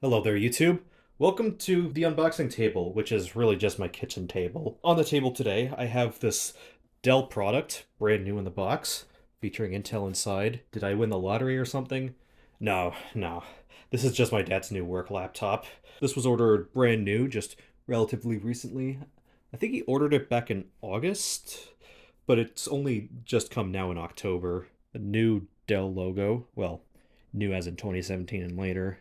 Hello there, YouTube. Welcome to the unboxing table, which is really just my kitchen table. On the table today, I have this Dell product, brand new in the box, featuring Intel inside. Did I win the lottery or something? No, no. This is just my dad's new work laptop. This was ordered brand new, just relatively recently. I think he ordered it back in August, but it's only just come now in October. A new Dell logo. Well, new as in 2017 and later.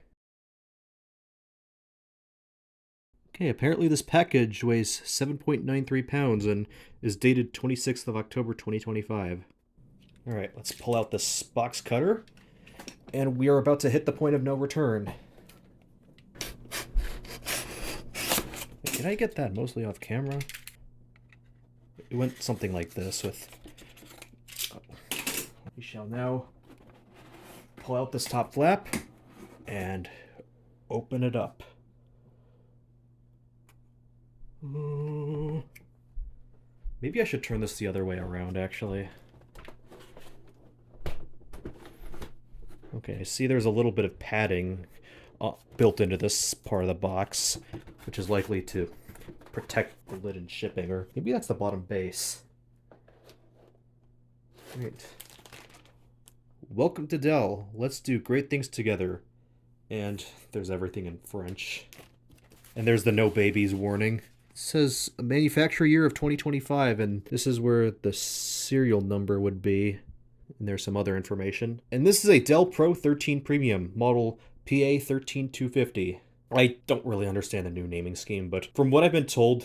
Okay, apparently this package weighs 7.93 pounds and is dated 26th of October 2025. All right, let's pull out this box cutter, and we are about to hit the point of no return. Did I get that mostly off camera? It went something like this with... We shall now pull out this top flap and open it up. Maybe I should turn this the other way around, actually. Okay, I see there's a little bit of padding built into this part of the box, which is likely to protect the lid in shipping, or maybe that's the bottom base. Right. Welcome to Dell. Let's do great things together. And there's everything in French. And there's the no babies warning. It says a manufacturer year of 2025, and this is where the serial number would be. And there's some other information. And this is a Dell Pro 13 Premium, model PA13250. I don't really understand the new naming scheme, but from what I've been told,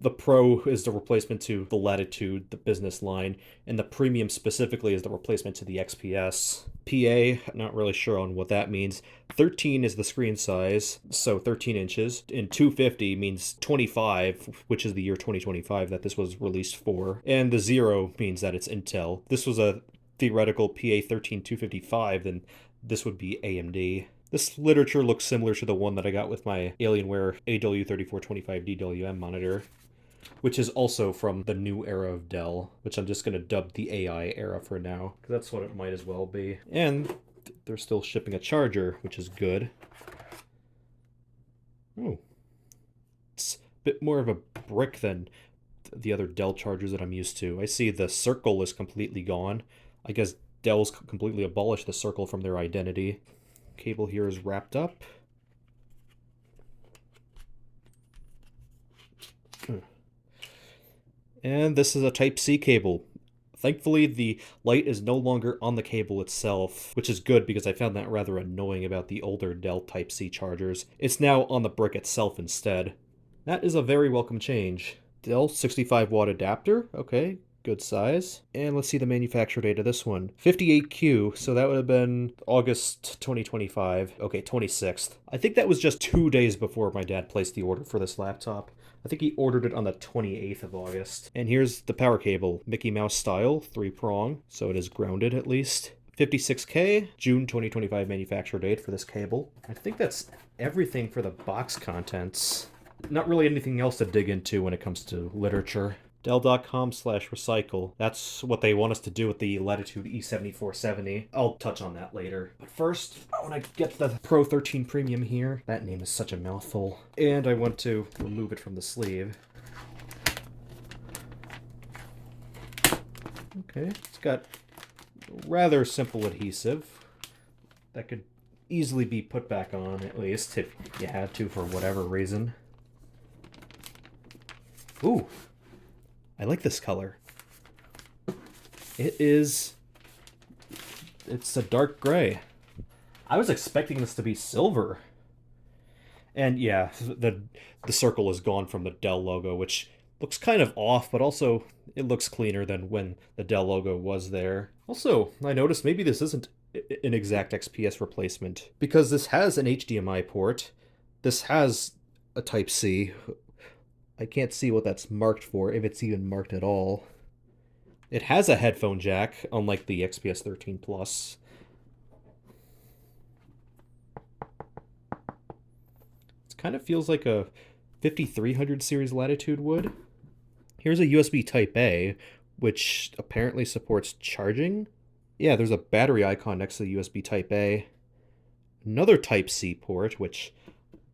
the Pro is the replacement to the Latitude, the business line, and the Premium specifically is the replacement to the XPS. PA, not really sure on what that means. 13 is the screen size, so 13 inches, and 250 means 25, which is the year 2025 that this was released for, and the 0 means that it's Intel. This was a theoretical PA13255, then this would be AMD. This literature looks similar to the one that I got with my Alienware AW3425 DWM monitor, which is also from the new era of Dell, which I'm just going to dub the AI era for now, because that's what it might as well be. And they're still shipping a charger, which is good. Oh, it's a bit more of a brick than the other Dell chargers that I'm used to. I see the circle is completely gone. I guess Dell's completely abolished the circle from their identity. Cable here is wrapped up. And this is a Type-C cable. Thankfully, the light is no longer on the cable itself, which is good because I found that rather annoying about the older Dell Type-C chargers. It's now on the brick itself instead. That is a very welcome change. Dell 65-watt adapter, okay, good size. And let's see the manufacturer date of this one. 58Q, so that would have been August 2025. Okay, 26th. I think that was just 2 days before my dad placed the order for this laptop. I think he ordered it on the 28th of August. And here's the power cable. Mickey Mouse style, 3-prong, so it is grounded at least. 56K, June 2025 manufacturer date for this cable. I think that's everything for the box contents. Not really anything else to dig into when it comes to literature. Dell.com/recycle. That's what they want us to do with the Latitude E7470. I'll touch on that later. But first, I want to get the Pro 13 Premium here. That name is such a mouthful. And I want to remove it from the sleeve. Okay, it's got rather simple adhesive that could easily be put back on, at least, if you had to for whatever reason. Ooh, I like this color. It's a dark gray. I was expecting this to be silver. And yeah, the circle is gone from the Dell logo, which looks kind of off, but also it looks cleaner than when the Dell logo was there. Also, I noticed maybe this isn't an exact XPS replacement, because this has an HDMI port. This has a Type-C. I can't see what that's marked for, if it's even marked at all. It has a headphone jack, unlike the XPS 13 Plus. It kind of feels like a 5300 series Latitude would. Here's a USB Type-A, which apparently supports charging. Yeah, there's a battery icon next to the USB Type-A. Another Type-C port, which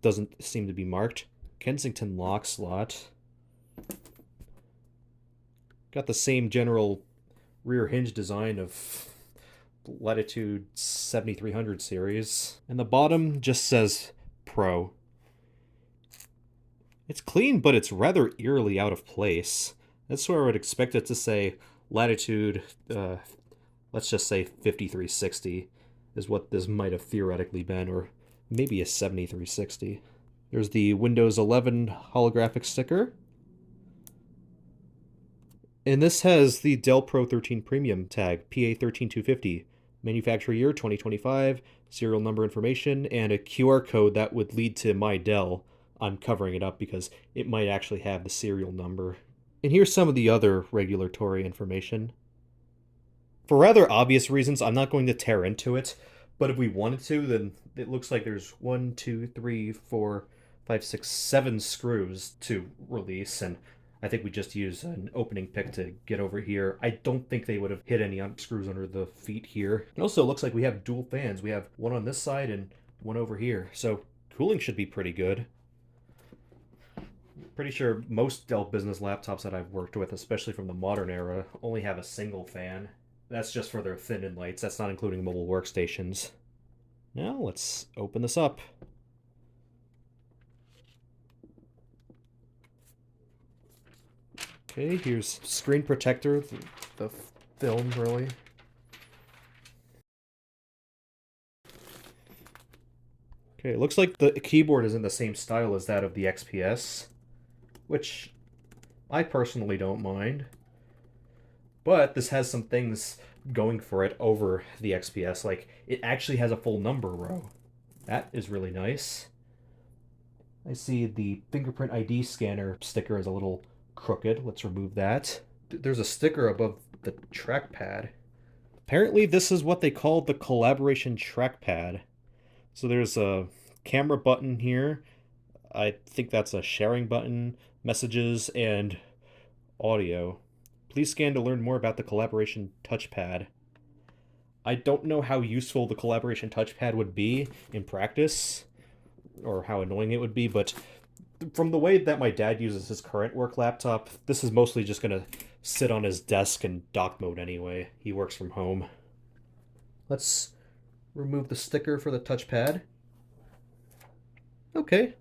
doesn't seem to be marked. Kensington lock slot. Got the same general rear hinge design of Latitude 7300 series. And the bottom just says Pro. It's clean, but it's rather eerily out of place. That's where I would expect it to say Latitude, let's just say 5360 is what this might have theoretically been, or maybe a 7360. There's the Windows 11 holographic sticker. And this has the Dell Pro 13 Premium tag, PA13250, manufacturer year 2025, serial number information, and a QR code that would lead to my Dell. I'm covering it up because it might actually have the serial number. And here's some of the other regulatory information. For rather obvious reasons, I'm not going to tear into it, but if we wanted to, then it looks like there's 1, 2, 3, 4, 5, 6, 7 screws to release, and I think we just use an opening pick to get over here. I don't think they would have hit any screws under the feet here. It also looks like we have dual fans. We have one on this side and one over here, so cooling should be pretty good. Pretty sure most Dell business laptops that I've worked with, especially from the modern era, only have a single fan. That's just for their thin-in lights. That's not including mobile workstations. Now let's open this up. Okay, here's screen protector, the film really. Okay, it looks like the keyboard is in the same style as that of the XPS, which I personally don't mind. But this has some things going for it over the XPS, like it actually has a full number row. That is really nice. I see the fingerprint ID scanner sticker is a little crooked. Let's remove that. There's a sticker above the trackpad. Apparently this is what they call the collaboration trackpad. So there's a camera button here. I think that's a sharing button, messages, and audio. Please scan to learn more about the collaboration touchpad. I don't know how useful the collaboration touchpad would be in practice, or how annoying it would be, but from the way that my dad uses his current work laptop, this is mostly just going to sit on his desk in dock mode anyway. He works from home. Let's remove the sticker for the touchpad. Okay.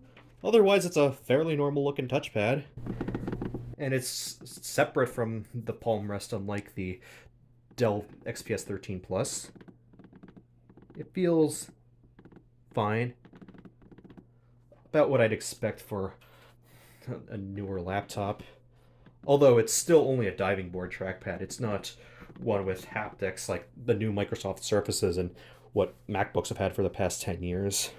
Otherwise, it's a fairly normal looking touchpad. And it's separate from the palm rest, unlike the Dell XPS 13 Plus. It feels fine. About what I'd expect for a newer laptop. Although it's still only a diving board trackpad. It's not one with haptics like the new Microsoft Surfaces and what MacBooks have had for the past 10 years.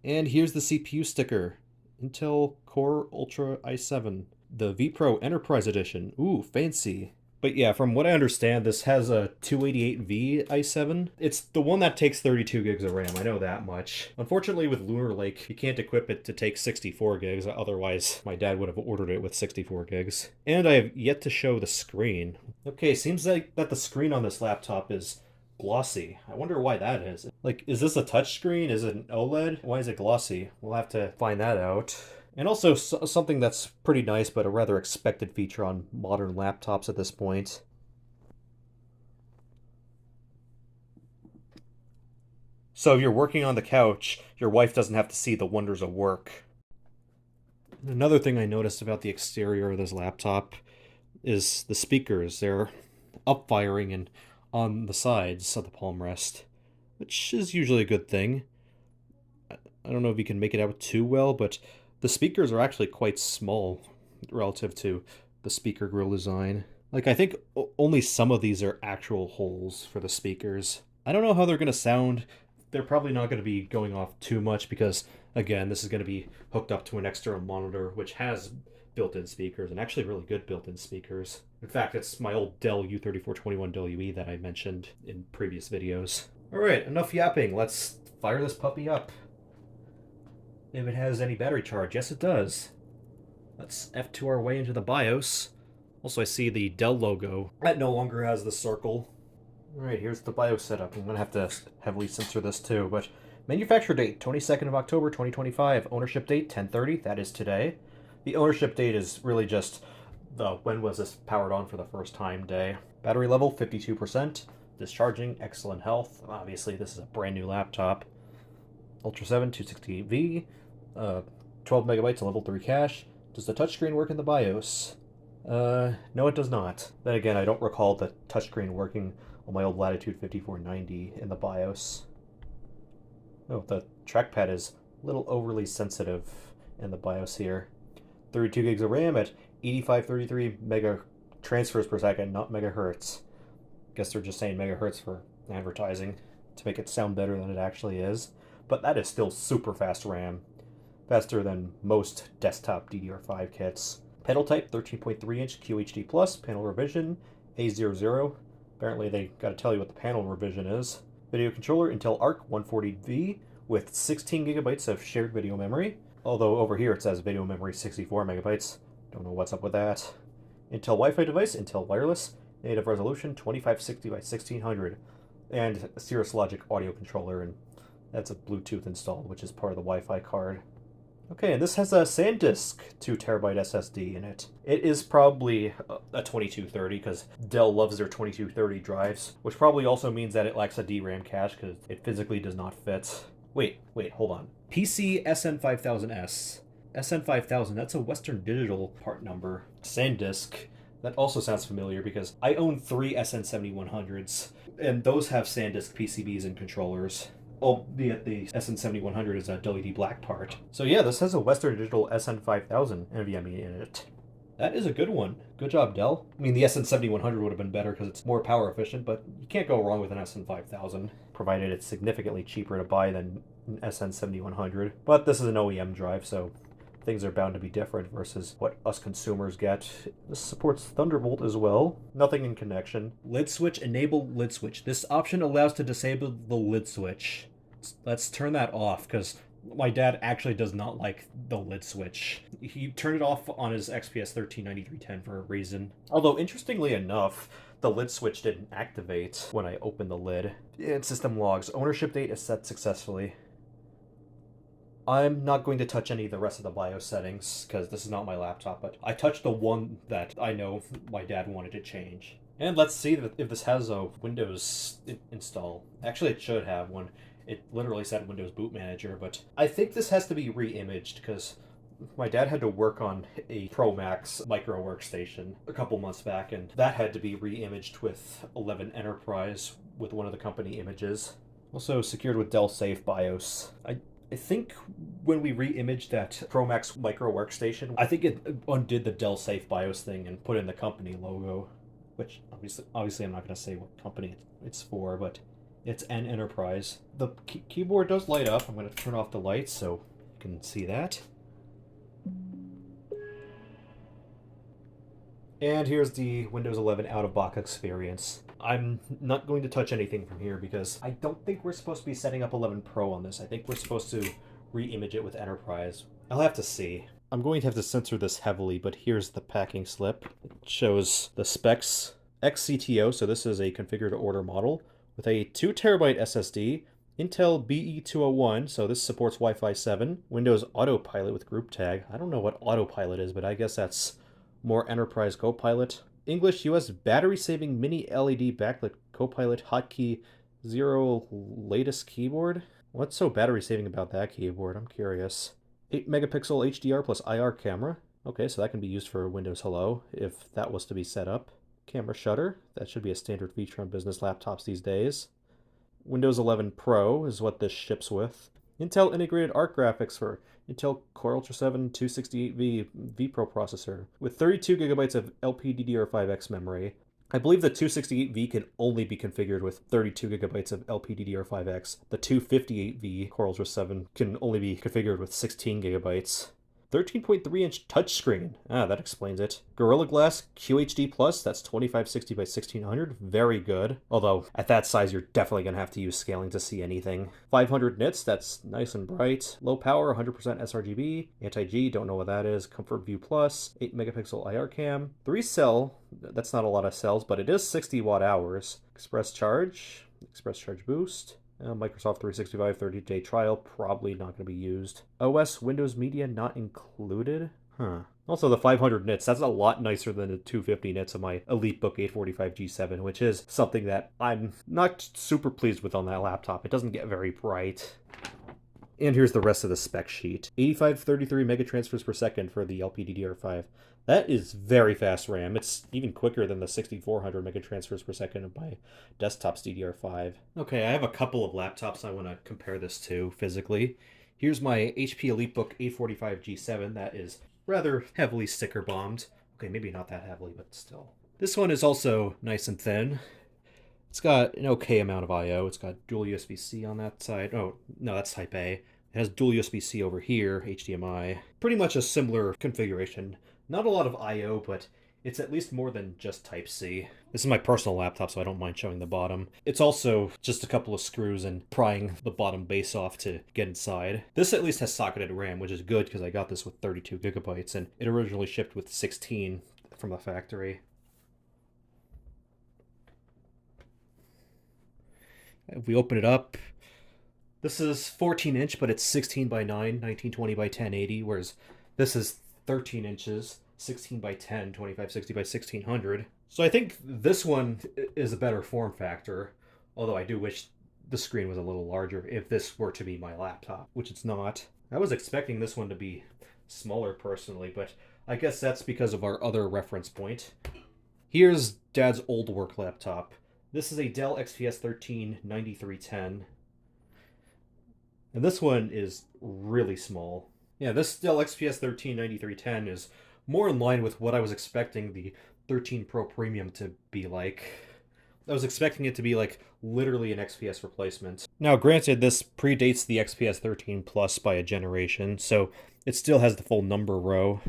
And here's the CPU sticker. Intel Core Ultra i7. The vPro Enterprise Edition. Ooh, fancy. But yeah, from what I understand, this has a 288V i7. It's the one that takes 32 gigs of RAM, I know that much. Unfortunately, with Lunar Lake, you can't equip it to take 64 gigs, otherwise my dad would have ordered it with 64 gigs. And I have yet to show the screen. Okay, seems like that the screen on this laptop is glossy. I wonder why that is. Like, is this a touchscreen? Is it an OLED? Why is it glossy? We'll have to find that out. And also something that's pretty nice, but a rather expected feature on modern laptops at this point. So if you're working on the couch, your wife doesn't have to see the wonders of work. And another thing I noticed about the exterior of this laptop is the speakers. They're up-firing and on the sides of the palm rest, which is usually a good thing. I don't know if you can make it out too well, but the speakers are actually quite small relative to the speaker grill design. Like, I think only some of these are actual holes for the speakers. I don't know how they're going to sound. They're probably not going to be going off too much because, again, this is going to be hooked up to an external monitor, which has built-in speakers, and actually really good built-in speakers. In fact, it's my old Dell U3421WE that I mentioned in previous videos. Alright, enough yapping. Let's fire this puppy up. If it has any battery charge. Yes, it does. Let's F2 our way into the BIOS. Also, I see the Dell logo. That no longer has the circle. Alright, here's the BIOS setup. I'm going to have to heavily censor this too, but Manufacture date, 22nd of October, 2025. Ownership date, 10/30. That is today. The ownership date is really just the when was this powered on for the first time day. Battery level, 52%. Discharging, excellent health. Obviously, this is a brand new laptop. Ultra 7, 268V. 12 megabytes of level 3 cache. Does the touchscreen work in the BIOS? No, it does not. Then again, I don't recall the touchscreen working on my old Latitude 5490 in the BIOS. Oh, the trackpad is a little overly sensitive in the BIOS here. 32 gigs of RAM at 8533 mega transfers per second, not megahertz. Guess they're just saying megahertz for advertising to make it sound better than it actually is. But that is still super fast RAM. Faster than most desktop DDR5 kits. Panel type 13.3 inch QHD plus, panel revision A00. Apparently they gotta tell you what the panel revision is. Video controller Intel Arc 140V with 16 gigabytes of shared video memory. Although over here it says video memory 64 megabytes. Don't know what's up with that. Intel Wi-Fi device, Intel wireless, native resolution 2560 by 1600. And a Cirrus Logic audio controller, and that's a Bluetooth installed, which is part of the Wi-Fi card. Okay, and this has a SanDisk 2TB SSD in it. It is probably a 2230 because Dell loves their 2230 drives, which probably also means that it lacks a DRAM cache because it physically does not fit. Wait, hold on. PC SN5000S. SN5000, that's a Western Digital part number. SanDisk, that also sounds familiar because I own 3 SN7100s, and those have SanDisk PCBs and controllers. Albeit the SN7100 is a WD Black part. So yeah, this has a Western Digital SN5000 NVMe in it. That is a good one. Good job, Dell. I mean, the SN7100 would have been better because it's more power efficient, but you can't go wrong with an SN5000, provided it's significantly cheaper to buy than an SN7100. But this is an OEM drive, so things are bound to be different versus what us consumers get. This supports Thunderbolt as well. Nothing in connection. Lid switch, enable lid switch. This option allows to disable the lid switch. Let's turn that off because my dad actually does not like the lid switch. He turned it off on his XPS 139310 for a reason. Although, interestingly enough, the lid switch didn't activate when I opened the lid. In system logs, ownership date is set successfully. I'm not going to touch any of the rest of the BIOS settings because this is not my laptop, but I touched the one that I know my dad wanted to change. And let's see if this has a Windows install. Actually, it should have one. It literally said Windows Boot Manager, but I think this has to be re-imaged because my dad had to work on a Pro Max micro workstation a couple months back, and that had to be re-imaged with 11 Enterprise with one of the company images. Also secured with Dell Safe BIOS. I think when we re-imaged that Pro Max micro workstation, I think it undid the Dell Safe BIOS thing and put in the company logo, which obviously I'm not going to say what company it's for, but it's an Enterprise. The keyboard does light up. I'm going to turn off the lights so you can see that. And here's the Windows 11 out-of-box experience. I'm not going to touch anything from here because I don't think we're supposed to be setting up 11 Pro on this. I think we're supposed to re-image it with Enterprise. I'll have to see. I'm going to have to censor this heavily, but here's the packing slip. It shows the specs. XCTO, so this is a configure-to-order model, with a 2TB SSD, Intel BE201, so this supports Wi-Fi 7, Windows Autopilot with group tag. I don't know what Autopilot is, but I guess that's more Enterprise Copilot. English US battery-saving mini LED backlit Copilot hotkey 0 latest keyboard. What's so battery-saving about that keyboard? I'm curious. 8 megapixel HDR plus IR camera. Okay, so that can be used for Windows Hello if that was to be set up. Camera shutter. That should be a standard feature on business laptops these days. Windows 11 Pro is what this ships with. Intel integrated art graphics for Intel Core Ultra 7 268V vPro processor with 32 gigabytes of LPDDR5X memory. I believe the 268V can only be configured with 32 gigabytes of LPDDR5X. The 258V Core Ultra 7 can only be configured with 16 gigabytes. 13.3-inch touchscreen. That explains it. Gorilla Glass QHD Plus, that's 2560 by 1600. Very good. Although, at that size, you're definitely going to have to use scaling to see anything. 500 nits, that's nice and bright. Low power, 100% sRGB. Anti-G, don't know what that is. Comfort View Plus, 8 megapixel IR cam. 3 cell, that's not a lot of cells, but it is 60 watt hours. Express charge boost. Microsoft 365 30-day trial, probably not going to be used. OS, Windows Media not included? Huh. Also, the 500 nits, that's a lot nicer than the 250 nits of my EliteBook 845G7, which is something that I'm not super pleased with on that laptop. It doesn't get very bright. And here's the rest of the spec sheet. 8533 megatransfers per second for the LPDDR5. That is very fast RAM. It's even quicker than the 6400 megatransfers per second of my desktop's DDR5. Okay, I have a couple of laptops I want to compare this to physically. Here's my HP EliteBook 845G7 that is rather heavily sticker bombed. Okay, maybe not that heavily, but still. This one is also nice and thin. It's got an okay amount of I/O. It's got dual USB-C on that side. Oh, no, that's Type A. It has dual USB-C over here, HDMI. Pretty much a similar configuration. Not a lot of I/O, but it's at least more than just Type-C. This is my personal laptop, so I don't mind showing the bottom. It's also just a couple of screws and prying the bottom base off to get inside. This at least has socketed RAM, which is good because I got this with 32 gigabytes, and it originally shipped with 16 from the factory. If we open it up, this is 14 inch, but it's 16 by 9, 1920 by 1080, whereas this is 13 inches, 16 by 10, 2560 by 1600. So I think this one is a better form factor, although I do wish the screen was a little larger if this were to be my laptop, which it's not. I was expecting this one to be smaller personally, but I guess that's because of our other reference point. Here's Dad's old work laptop. This is a Dell XPS 13 9310. And this one is really small. Yeah, this Dell XPS 13 9310 is more in line with what I was expecting the 13 Pro Premium to be like. I was expecting it to be like literally an XPS replacement. Now, granted, this predates the XPS 13 Plus by a generation, so it still has the full number row.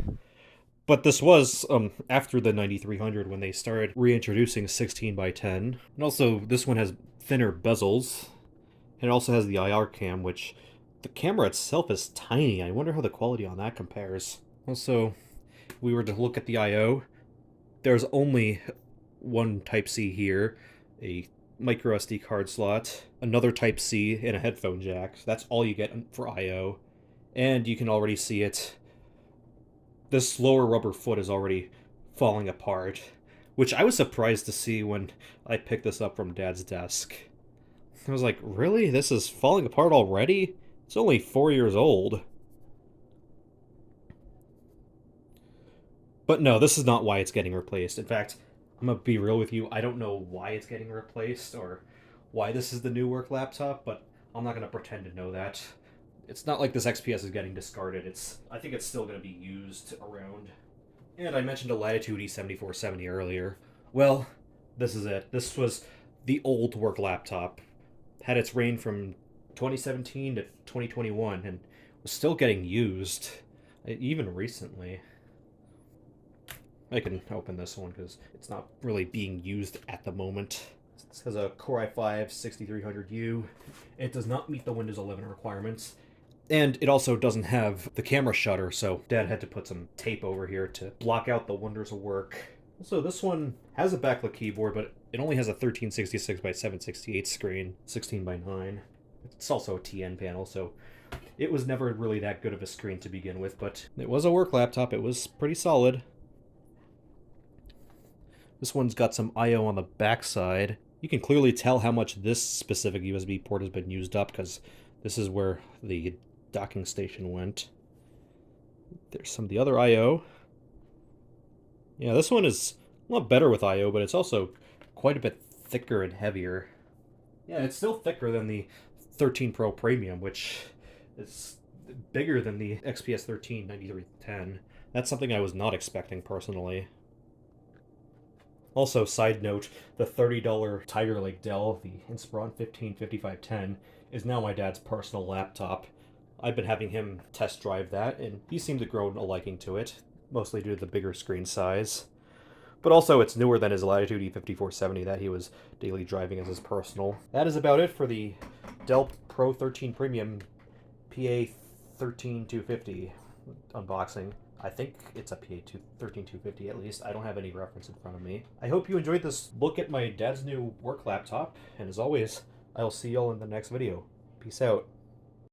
But this was after the 9300 when they started reintroducing 16 by 10. And also, this one has thinner bezels. And it also has the IR cam, which the camera itself is tiny. I wonder how the quality on that compares. Also, if we were to look at the I/O, there's only one Type-C here, a micro SD card slot, another Type-C, and a headphone jack. That's all you get for I/O. And you can already see it. This lower rubber foot is already falling apart, which I was surprised to see when I picked this up from Dad's desk. I was like, really? This is falling apart already? It's only 4 years old. But no, this is not why it's getting replaced. In fact, I'm gonna be real with you, I don't know why it's getting replaced or why this is the new work laptop, but I'm not gonna pretend to know that. It's not like this XPS is getting discarded. I think it's still going to be used around. And I mentioned a Latitude E7470 earlier. Well, this is it. This was the old work laptop. Had its reign from 2017 to 2021 and was still getting used, even recently. I can open this one because it's not really being used at the moment. It has a Core i5 6300U. It does not meet the Windows 11 requirements. And it also doesn't have the camera shutter, so Dad had to put some tape over here to block out the wonders of work. So this one has a backlit keyboard, but it only has a 1366 by 768 screen, 16 by 9. It's also a TN panel, so it was never really that good of a screen to begin with, but it was a work laptop. It was pretty solid. This one's got some I/O on the backside. You can clearly tell how much this specific USB port has been used up, because this is where the docking station went. There's some of the other I/O. Yeah, this one is a lot better with I/O, but it's also quite a bit thicker and heavier. Yeah, it's still thicker than the 13 Pro Premium, which is bigger than the XPS 13 9310. That's something I was not expecting personally. Also, side note, the $30 Tiger Lake Dell, the Inspiron 155510, is now my dad's personal laptop. I've been having him test drive that, and he seemed to grow a liking to it, mostly due to the bigger screen size. But also, it's newer than his Latitude E5470 that he was daily driving as his personal. That is about it for the Dell Pro 13 Premium PA13250 unboxing. I think it's a PA13250 at least. I don't have any reference in front of me. I hope you enjoyed this look at my dad's new work laptop, and as always, I'll see y'all in the next video. Peace out.